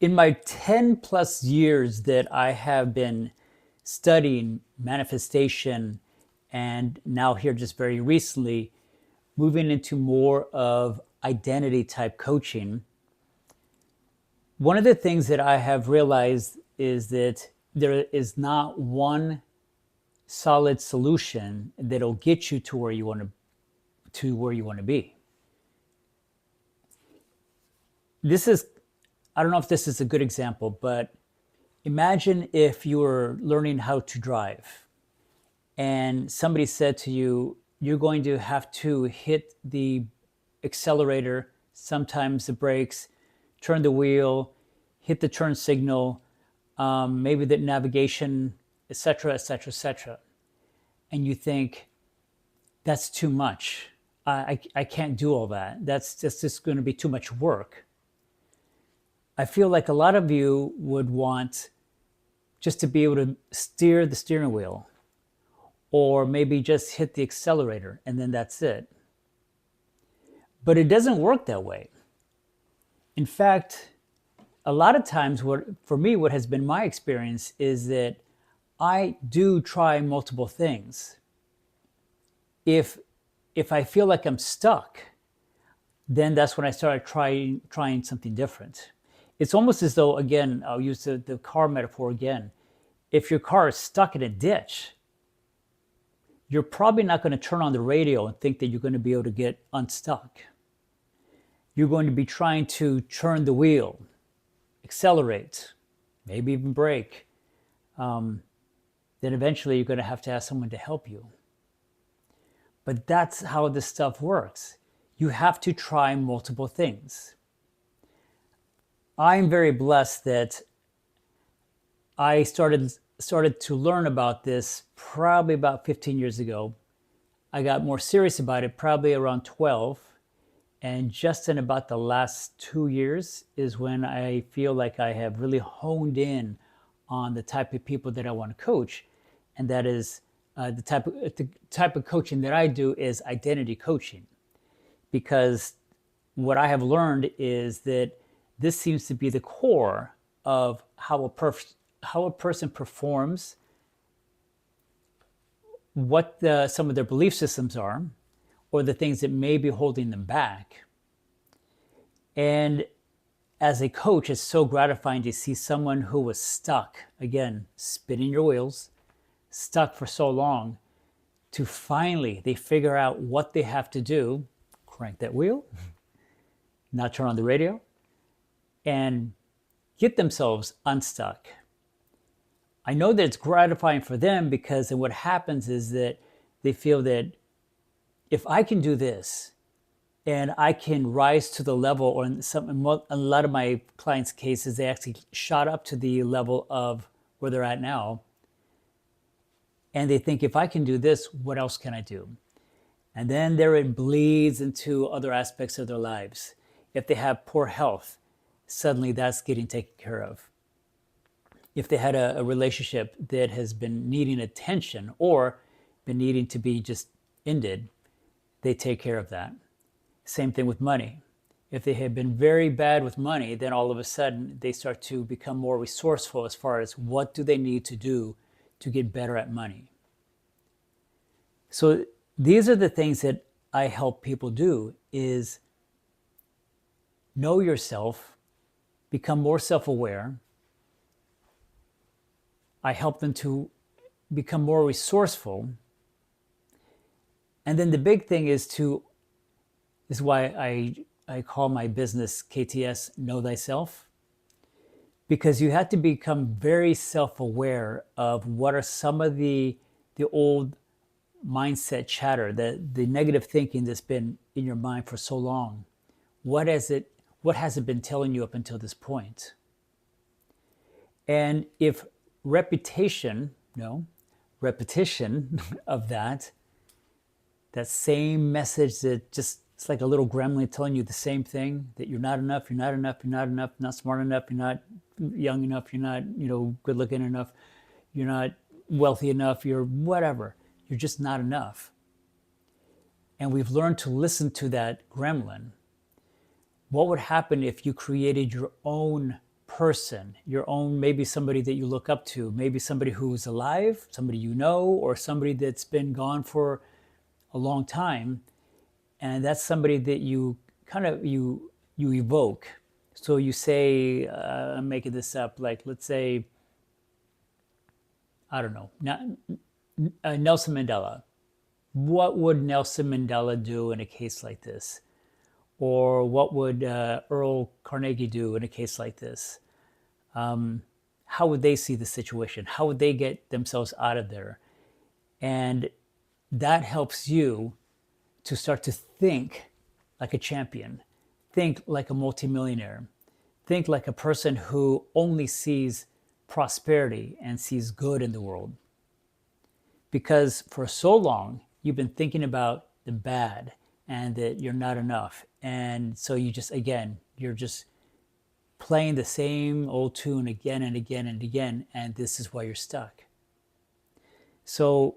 In my 10 plus years that I have been studying manifestation, and now here just very recently, moving into more of identity type coaching, one of the things that I have realized is that there is not one solid solution that'll get you to where you want to be. This is I don't know if this is a good example, but imagine if you were learning how to drive and somebody said to you, you're going to have to hit the accelerator, sometimes the brakes, turn the wheel, hit the turn signal, maybe the navigation, etc., etc., etc. And you think, that's too much. I can't do all that. That's just going to be too much work. I feel like a lot of you would want just to be able to steer the steering wheel or maybe just hit the accelerator and then that's it. But it doesn't work that way. In fact, a lot of times for me, what has been my experience is that I do try multiple things. If I feel like I'm stuck, then that's when I started trying something different. It's almost as though, again, I'll use the car metaphor again. If your car is stuck in a ditch, you're probably not going to turn on the radio and think that you're going to be able to get unstuck. You're going to be trying to turn the wheel, accelerate, maybe even brake. Then eventually you're going to have to ask someone to help you. But that's how this stuff works. You have to try multiple things. I'm very blessed that I started to learn about this probably about 15 years ago. I got more serious about it probably around 12. And just in about the last 2 years is when I feel like I have really honed in on the type of people that I want to coach. And that is the type of coaching that I do is identity coaching. Because what I have learned is that this seems to be the core of how a person performs, what some of their belief systems are, or the things that may be holding them back. And as a coach, it's so gratifying to see someone who was stuck, again, spinning your wheels, stuck for so long, to finally they figure out what they have to do, crank that wheel, not turn on the radio, and get themselves unstuck. I know that it's gratifying for them because then what happens is that they feel that if I can do this and I can rise to the level, or in a lot of my clients' cases, they actually shot up to the level of where they're at now. And they think, if I can do this, what else can I do? And then there it bleeds into other aspects of their lives. If they have poor health, suddenly that's getting taken care of. If they had a relationship that has been needing attention or been needing to be just ended, they take care of that. Same thing with money. If they have been very bad with money, then all of a sudden they start to become more resourceful as far as what do they need to do to get better at money. So these are the things that I help people do, is know yourself, become more self-aware. I help them to become more resourceful. And then the big thing is why I call my business KTS Know Thyself, because you have to become very self-aware of what are some of the old mindset chatter, the negative thinking that's been in your mind for so long. What has it been telling you up until this point? And if repetition of that same message, that just, it's like a little gremlin telling you the same thing, that you're not enough, you're not enough, you're not enough, you're not smart enough, you're not young enough, you're not, good looking enough, you're not wealthy enough, you're whatever, you're just not enough. And we've learned to listen to that gremlin. What would happen if you created your own person, your own, maybe somebody that you look up to, maybe somebody who's alive, somebody you know, or somebody that's been gone for a long time. And that's somebody that you kind of, you evoke. So you say, I'm making this up, like, let's say, I don't know, Nelson Mandela. What would Nelson Mandela do in a case like this? Or what would Earl Carnegie do in a case like this? How would they see the situation? How would they get themselves out of there? And that helps you to start to think like a champion, think like a multimillionaire, think like a person who only sees prosperity and sees good in the world. Because for so long, you've been thinking about the bad and that you're not enough. And so you just, again, you're just playing the same old tune again and again and again. And this is why you're stuck. So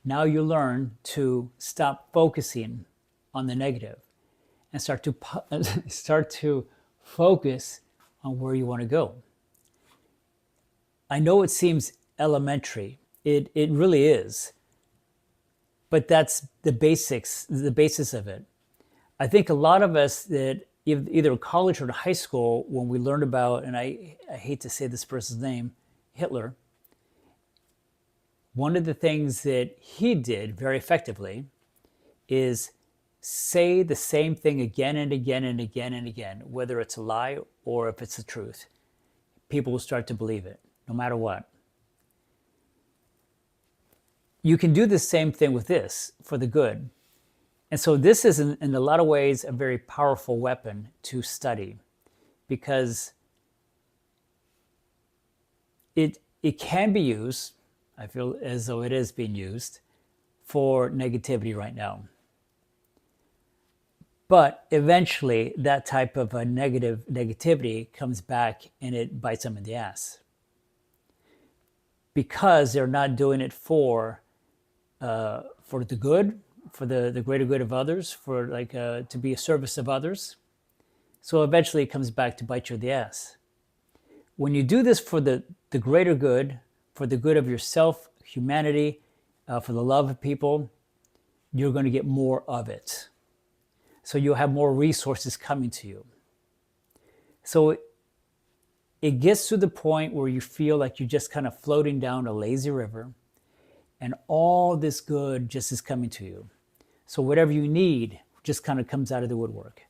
now you learn to stop focusing on the negative and start to focus on where you want to go. I know it seems elementary. It really is. But that's the basics, the basis of it. I think a lot of us that either college or high school, when we learned about, and I hate to say this person's name, Hitler, one of the things that he did very effectively is say the same thing again and again and again and again, whether it's a lie or if it's the truth. People will start to believe it, no matter what. You can do the same thing with this for the good. And so this is, in a lot of ways, a very powerful weapon to study, because it can be used, I feel as though it is being used, for negativity right now. But eventually, that type of a negativity comes back and it bites them in the ass, because they're not doing it for the good, for the greater good of others, for to be a service of others. So eventually it comes back to bite you in the ass. When you do this for the greater good, for the good of yourself, humanity, for the love of people, you're going to get more of it. So you'll have more resources coming to you. So it gets to the point where you feel like you're just kind of floating down a lazy river, and all this good just is coming to you. So whatever you need just kind of comes out of the woodwork.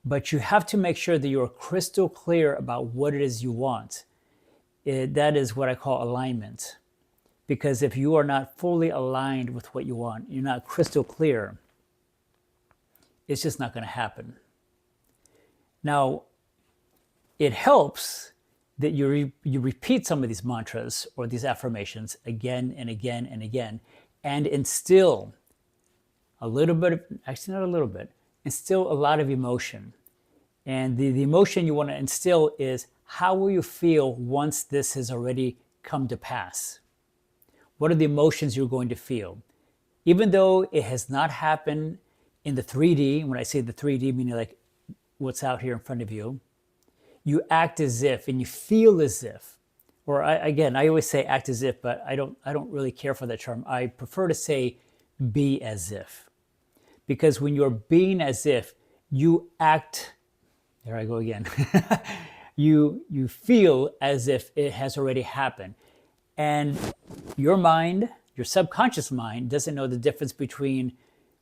But you have to make sure that you're crystal clear about what it is you want. That is what I call alignment. Because if you are not fully aligned with what you want, you're not crystal clear, it's just not going to happen. Now, it helps that you repeat some of these mantras or these affirmations again and again and again, and instill a little bit of, actually not a little bit, instill a lot of emotion. And the emotion you want to instill is, how will you feel once this has already come to pass? What are the emotions you're going to feel? Even though it has not happened in the 3D, when I say the 3D, meaning like what's out here in front of you, you act as if and you feel as if, or I always say act as if, but I don't really care for that term. I prefer to say be as if. Because when you're being as if, you act, there I go again, you feel as if it has already happened. And your mind, your subconscious mind, doesn't know the difference between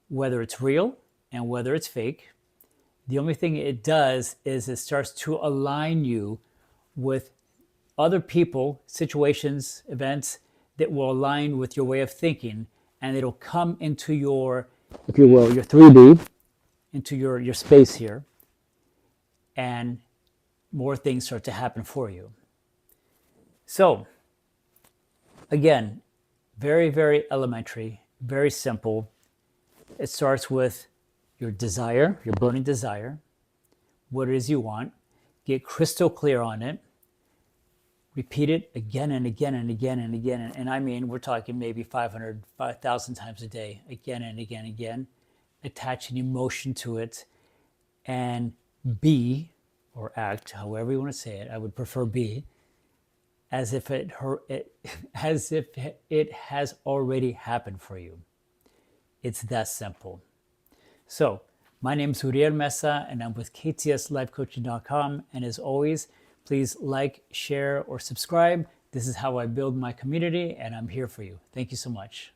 whether it's real and whether it's fake. The only thing it does is it starts to align you with other people, situations, events that will align with your way of thinking, and it'll come into your, if you will, your 3D, into your space here, and more things start to happen for you. So, again, very, very elementary, very simple. It starts with your desire, your burning desire, what it is you want. Get crystal clear on it. Repeat it again and again and again and again. And I mean, we're talking maybe 500, 5,000 times a day, again and again and again. Attach an emotion to it and be or act, however you want to say it. I would prefer be, as if as if it has already happened for you. It's that simple. So, my name is Uriel Mesa, and I'm with KTSLifeCoaching.com. And as always, please like, share, or subscribe. This is how I build my community, and I'm here for you. Thank you so much.